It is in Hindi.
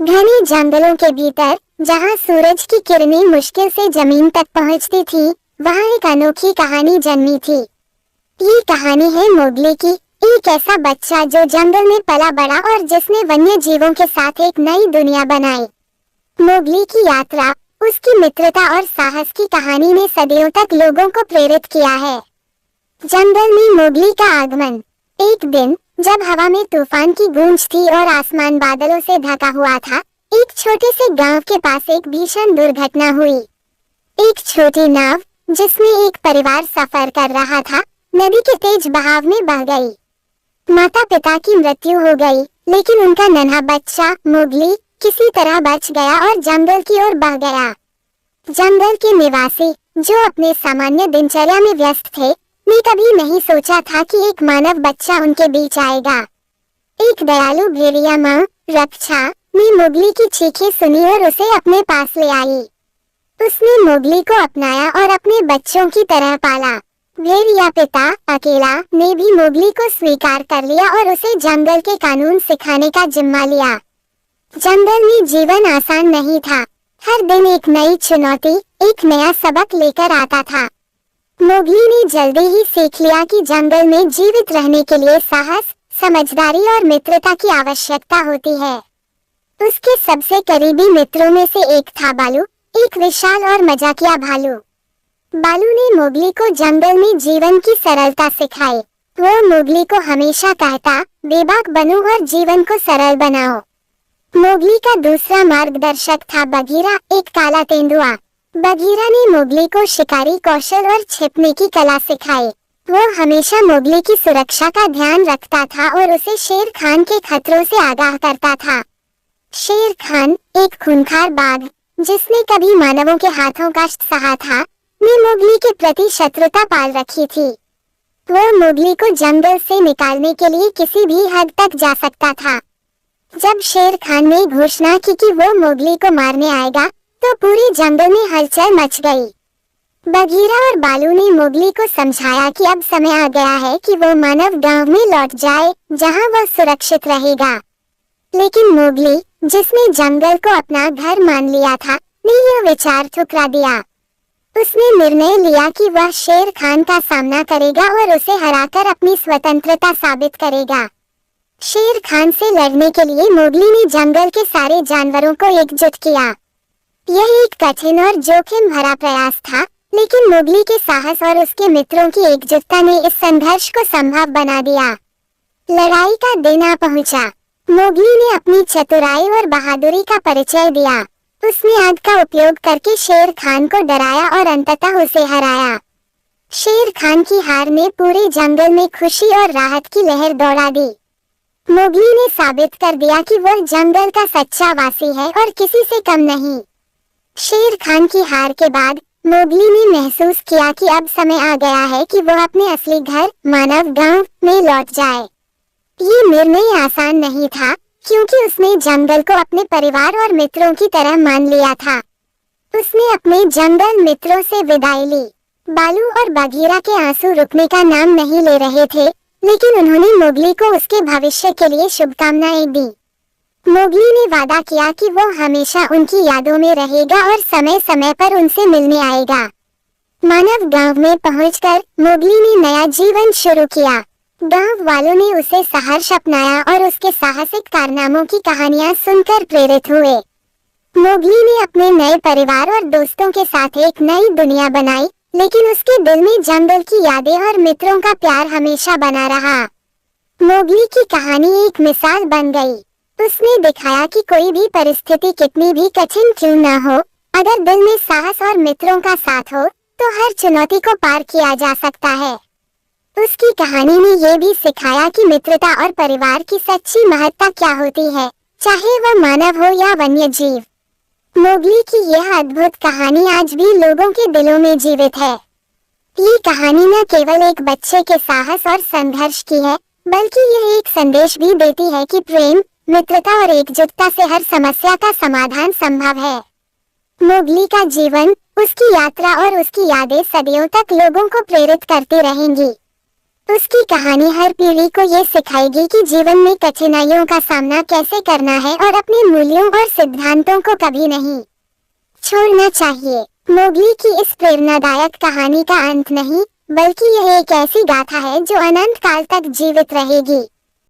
घने जंगलों के भीतर, जहाँ सूरज की किरणें मुश्किल से जमीन तक पहुँचती थी, वहाँ एक अनोखी कहानी जन्मी थी। ये कहानी है मोगली की, एक ऐसा बच्चा जो जंगल में पला बड़ा और जिसने वन्य जीवों के साथ एक नई दुनिया बनाई। मोगली की यात्रा, उसकी मित्रता और साहस की कहानी ने सदियों तक लोगों को प्रेरित किया है। जंगल में मोगली का आगमन। एक दिन जब हवा में तूफान की गूंज थी और आसमान बादलों से ढका हुआ था, एक छोटे से गांव के पास एक भीषण दुर्घटना हुई। एक छोटी नाव जिसमें एक परिवार सफर कर रहा था, नदी के तेज बहाव में बह गई। माता पिता की मृत्यु हो गई, लेकिन उनका नन्हा बच्चा मोगली किसी तरह बच गया और जंगल की ओर बह गया। जंगल के निवासी, जो अपने सामान्य दिनचर्या में व्यस्त थे, ने कभी नहीं सोचा था कि एक मानव बच्चा उनके बीच आएगा। एक दयालु भेड़िया माँ रक्षा ने मोगली की चीखें सुनी और उसे अपने पास ले आई। उसने मोगली को अपनाया और अपने बच्चों की तरह पाला। भेड़िया पिता अकेला ने भी मोगली को स्वीकार कर लिया और उसे जंगल के कानून सिखाने का जिम्मा लिया। जंगल में जीवन आसान नहीं था। हर दिन एक नई चुनौती, एक नया सबक लेकर आता था। मोगली ने जल्दी ही सीख लिया कि जंगल में जीवित रहने के लिए साहस, समझदारी और मित्रता की आवश्यकता होती है। उसके सबसे करीबी मित्रों में से एक था बालू, एक विशाल और मजाकिया भालू। बालू ने मोगली को जंगल में जीवन की सरलता सिखाई। वो मोगली को हमेशा कहता, बेबाक बनो और जीवन को सरल बनाओ। मोगली का दूसरा मार्गदर्शक था बगीरा, एक काला तेंदुआ। बगीरा ने मोगली को शिकारी कौशल और छिपने की कला सिखाई। वो हमेशा मोगली की सुरक्षा का ध्यान रखता था और उसे शेर खान के खतरों से आगाह करता था। शेर खान, एक खूंखार बाघ जिसने कभी मानवों के हाथों कष्ट सहा था, ने मोगली के प्रति शत्रुता पाल रखी थी। वो मोगली को जंगल से निकालने के लिए किसी भी हद तक जा सकता था। जब शेर खान ने घोषणा की कि वो मोगली को मारने आएगा, तो पूरे जंगल में हलचल मच गई। बगीरा और बालू ने मोगली को समझाया कि अब समय आ गया है कि वो मानव गांव में लौट जाए, जहां वह सुरक्षित रहेगा। लेकिन मोगली, जिसने जंगल को अपना घर मान लिया था, ने यह विचार ठुकरा दिया। उसने निर्णय लिया कि वह शेर खान का सामना करेगा और उसे हराकर अपनी स्वतंत्रता साबित करेगा। शेर खान से लड़ने के लिए मोगली ने जंगल के सारे जानवरों को एकजुट किया। यह एक कठिन और जोखिम भरा प्रयास था, लेकिन मोगली के साहस और उसके मित्रों की एकजुटता ने इस संघर्ष को संभव बना दिया। लड़ाई का दिन आ पहुंचा। मोगली ने अपनी चतुराई और बहादुरी का परिचय दिया। उसने आग का उपयोग करके शेर खान को डराया और अंततः उसे हराया। शेर खान की हार ने पूरे जंगल में खुशी और राहत की लहर दौड़ा दी। मोगली ने साबित कर दिया कि वह जंगल का सच्चा वासी है और किसी से कम नहीं। शेर खान की हार के बाद मोगली ने महसूस किया कि अब समय आ गया है कि वह अपने असली घर, मानव गांव में लौट जाए। ये निर्णय आसान नहीं था, क्योंकि उसने जंगल को अपने परिवार और मित्रों की तरह मान लिया था। उसने अपने जंगल मित्रों से विदाई ली। बालू और बगीरा के आंसू रुकने का नाम नहीं ले रहे थे, लेकिन उन्होंने मोगली को उसके भविष्य के लिए शुभकामनाएं दी। मोगली ने वादा किया कि वो हमेशा उनकी यादों में रहेगा और समय समय पर उनसे मिलने आएगा। मानव गांव में पहुंचकर मोगली ने नया जीवन शुरू किया। गांव वालों ने उसे सहर्ष अपनाया और उसके साहसिक कारनामों की कहानियां सुनकर प्रेरित हुए। मोगली ने अपने नए परिवार और दोस्तों के साथ एक नई दुनिया बनाई, लेकिन उसके दिल में जंगल की यादें और मित्रों का प्यार हमेशा बना रहा। मोगली की कहानी एक मिसाल बन गई। उसने दिखाया कि कोई भी परिस्थिति कितनी भी कठिन क्यों न हो, अगर दिल में साहस और मित्रों का साथ हो, तो हर चुनौती को पार किया जा सकता है। उसकी कहानी ने ये भी सिखाया कि मित्रता और परिवार की सच्ची महत्ता क्या होती है, चाहे वह मानव हो या वन्य जीव। मोगली की यह अद्भुत कहानी आज भी लोगों के दिलों में जीवित है। ये कहानी न केवल एक बच्चे के साहस और संघर्ष की है, बल्कि यह एक संदेश भी देती है कि प्रेम, मित्रता और एकजुटता से हर समस्या का समाधान संभव है। मोगली का जीवन, उसकी यात्रा और उसकी यादें सदियों तक लोगों को प्रेरित करती रहेंगी। उसकी कहानी हर पीढ़ी को ये सिखाएगी कि जीवन में कठिनाइयों का सामना कैसे करना है और अपने मूल्यों और सिद्धांतों को कभी नहीं छोड़ना चाहिए। मोगली की इस प्रेरणादायक कहानी का अंत नहीं, बल्कि यह एक ऐसी गाथा है जो अनंत काल तक जीवित रहेगी।